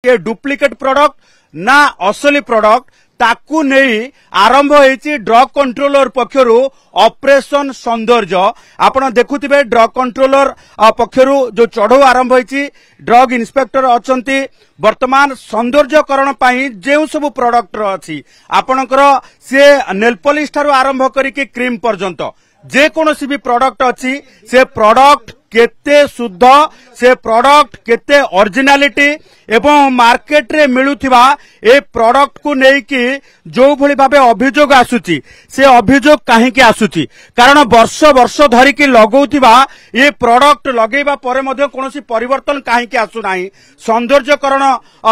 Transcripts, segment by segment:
ये duplicate product ना असली प्रोडक्ट ताकू नहीं आरंभ होईची ड्रग कंट्रोलर पक्षरु ऑपरेशन सौंदर्य आपण देखुथिबे ड्रग कंट्रोलर पक्षरु जो चढ़ऊ आरंभ होईची ड्रग इंस्पेक्टर अछंती वर्तमान सौंदर्यकरण पाई जे सब प्रोडक्ट अछि आपणकर से नेल पॉलिश ठारू आरंभ करिके क्रीम पर्यंत जे कोनोसी भी प्रोडक्ट अछि से प्रोडक्ट केते शुद्ध से प्रोडक्ट केते ओरिजिनालिटी एवं मार्केट रे मिलुथिबा ए प्रोडक्ट को नेकी जो भली भाबे अभियोग आसुची से अभियोग काहे के आसुची कारण वर्ष वर्ष धरि कि लगौथिबा ए प्रोडक्ट लगेबा परे मध्ये कोनोसी परिवर्तन काहे के आसु नाही सौंदर्यकरण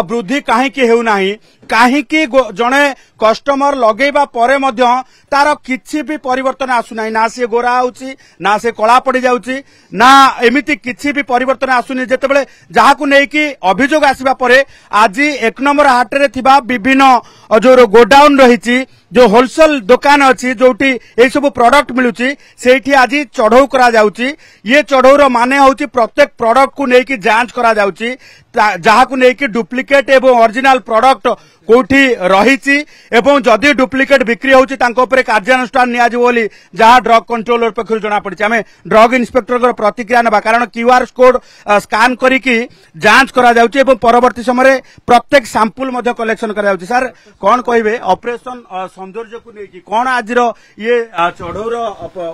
वृद्धि काहे के हेउ नाही काहे कि जणे कस्टमर लगेबा परे मध्ये तार किछि भी परिवर्तन आसु नाही ना से गोरा होउची ना से कला पड़ी जाउची ना एमिति किछि भी परिवर्तन आसुनी जेतेबेले जाहाकु नेकी अभियोग आसीबा परे आज एक नंबर हाट रे थिबा विभिन्न जो गोडाउन रहिची जो होलसेल दुकान अछि जोटी ए सब प्रोडक्ट मिलुची सेठी आज चढ़ऊ करा जाउची ये चढ़ऊर माने होउची प्रत्येक प्रोडक्ट को नेकी जांच करा जाउची जाहाकु नेकी डुप्लिकेट एवं ओरिजिनल प्रोडक्ट कोठी रहिची एवं जदि डुप्लिकेट बिक्री होउची तांको ऊपर कार्यानुष्ठान निया जे बोली जहा ड्रग कंट्रोलर पक्षरु जणा पड़िची आमे ड्रग इंस्पेक्टर को प्रतिक्रिया नबा कारण क्यूआर कोड स्कैन करिकी जांच करा जाउची एवं परवर्ती समय प्रत्येक सैंपल मध्ये कलेक्शन करा जाउची सर कोन कहिबे ऑपरेशन सौंदर्य को नेकी कोन आजिर ये चढ़ौर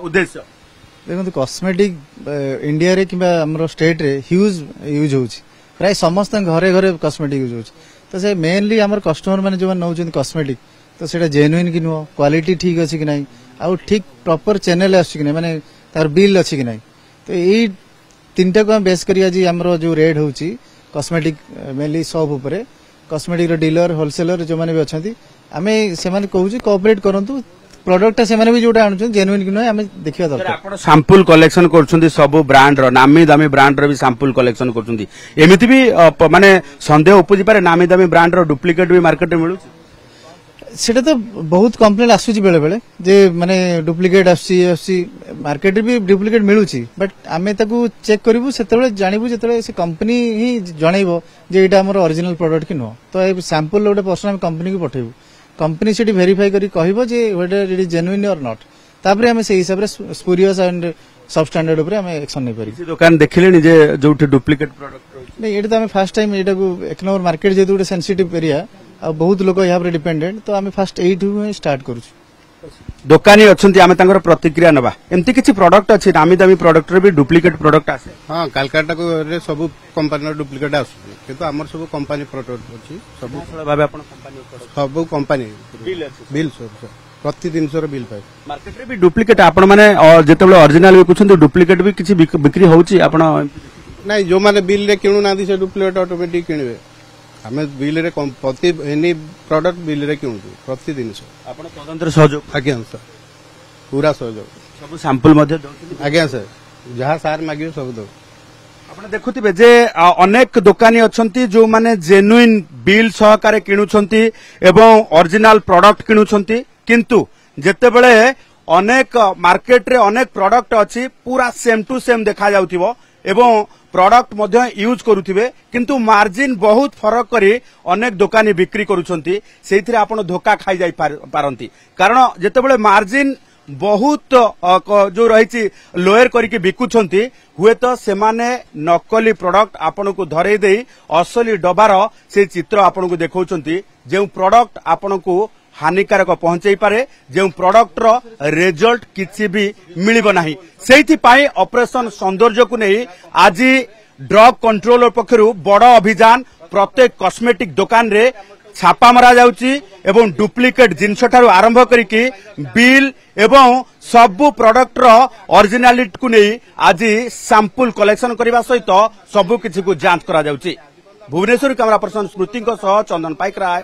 उद्देश्य देखो कॉस्मेटिक इंडिया रे किबा हमरो स्टेट रे ह्यूज यूज होउची प्राय समस्त घरे घरे कॉस्मेटिक यूज होउची तो से मेनली हमर कस्टमर माने जो नौचन कॉस्मेटिक तो सेटा जेन्युइन कि नो क्वालिटी ठीक अछि कि नाही आ ठीक प्रॉपर चैनल अछि कि नाही माने तार बिल अछि कि नाही तो एई तीनटा को बेस करी आज हमरो जो रेड होउची कॉस्मेटिक मेनली शॉप ऊपर कॉस्मेटिक रो डीलर होलसेलर जो माने भी अछंती आमे से माने कहूची कोऑपरेट करंतु प्रोडक्ट से माने भी जोटा आनुछन जेन्युइन कि नै आमे देखिया दरकार आपण सैंपल कलेक्शन करछुंदी सब ब्रांड रो नामी दामी ब्रांड रो भी सैंपल कलेक्शन करछुंदी एमिति भी माने संदेह उपजि पारे नामी दामी ब्रांड रो डुप्लिकेट भी मार्केट में मिलु सेटा तो बहुत कंप्लेंट आसुची बेले बेले जे माने डुप्लिकेट आसी मार्केट भी डुप्लिकेट मिलुची बट आमे ताकू चेक करिवु सेतेबेले जानिबु जेतेबेले से कंपनी ही जणाइबो जे एटा हमर ओरिजिनल प्रोडक्ट कि नो तो ए सैंपल ओटे पर्सन हम कंपनी को पठेबु कंपनी से वेरीफाई करी कहबो जे वेदर इट इज जेन्युइन और नॉट तापरे हमें से हिसाब रे स्पूरियस एंड सब स्टैंडर्ड ऊपर हमें एक्शन नै करी दुकान देखिलेनी जे जोठी डुप्लिकेट प्रोडक्ट नै एटा तो हमें फर्स्ट टाइम एटा को एक नंबर मार्केट जे दुटे सेंसिटिव एरिया आ बहुत लोग यहाँ पर डिपेंडेंट तो हमें फर्स्ट एठू स्टार्ट करू दुकानी अछंती आमे तांकर प्रतिक्रिया नबा एम्ति किछि प्रोडक्ट अछि नामी दामी प्रोडक्ट रे भी डुप्लिकेट प्रोडक्ट आसे हां कलकत्ता को रे सब कंपनी रो डुप्लिकेट आसु किंतु हमर सब कंपनी प्रोडक्ट अछि सब भाबे अपन कंपनी सब कंपनी बिल सब प्रति दिन सर बिल पाए मार्केट रे भी डुप्लिकेट आपण माने जेतेबेले ओरिजिनल भी कुछन डुप्लिकेट भी किछि बिक्री होउची आपण नै जो माने बिल रे किनु ना दी से डुप्लिकेट ऑटोमेटिक किनबे हमें बिल रे प्रति एनी प्रोडक्ट बिल रे किनु प्रति दिन सर आपण स्वतंत्र सहयोग आज्ञा सर पूरा सहयोग सब सैंपल मध्ये आज्ञा सर जहां सार मागियो सब दो आपण देखुथिबे जे अनेक दुकानी अछंती जो माने जेन्युइन बिल सहकारे किनुछंती एवं ओरिजिनल प्रोडक्ट किनुछंती किंतु जेतेबेले अनेक मार्केट रे अनेक प्रोडक्ट अछि पूरा सेम टू सेम देखा जाउथिबो एवं प्रोडक्ट मध्ये यूज करूथिबे किंतु मार्जिन बहुत फरक करी अनेक दुकानी बिक्री करूछंती सेथिरे आपण धोखा खाई जाई पारंती कारण जेतेबेले मार्जिन बहुत जो रही लोयर करके बिकुछंती हुए तो सेमाने नकली प्रोडक्ट आपन को धरे दे असली डबार से चित्र आपन को देखौछंती जे प्रोडक्ट आपन को हानिकारक पहुंचाई पारे जो प्रोडक्ट रो रिजल्ट किसी भी मिलिबो नाही सेहिथि पाई ऑपरेशन सौंदर्य को नहीं आज ड्रग कंट्रोलर पक्षरु बड़ अभियान प्रत्येक कॉस्मेटिक दुकान रे छापा मरा जाउची एवं डुप्लिकेट जिनस ठारू आरंभ करिकी बिल एवं सबु प्रोडक्ट रो ओरिजिनालिटी को नहीं आज सैंपल कलेक्शन करबा सहित सबु किछि को जांच करा जाउची भुवनेश्वर कैमरा पर्सन स्मृति चंदन पाइक राय।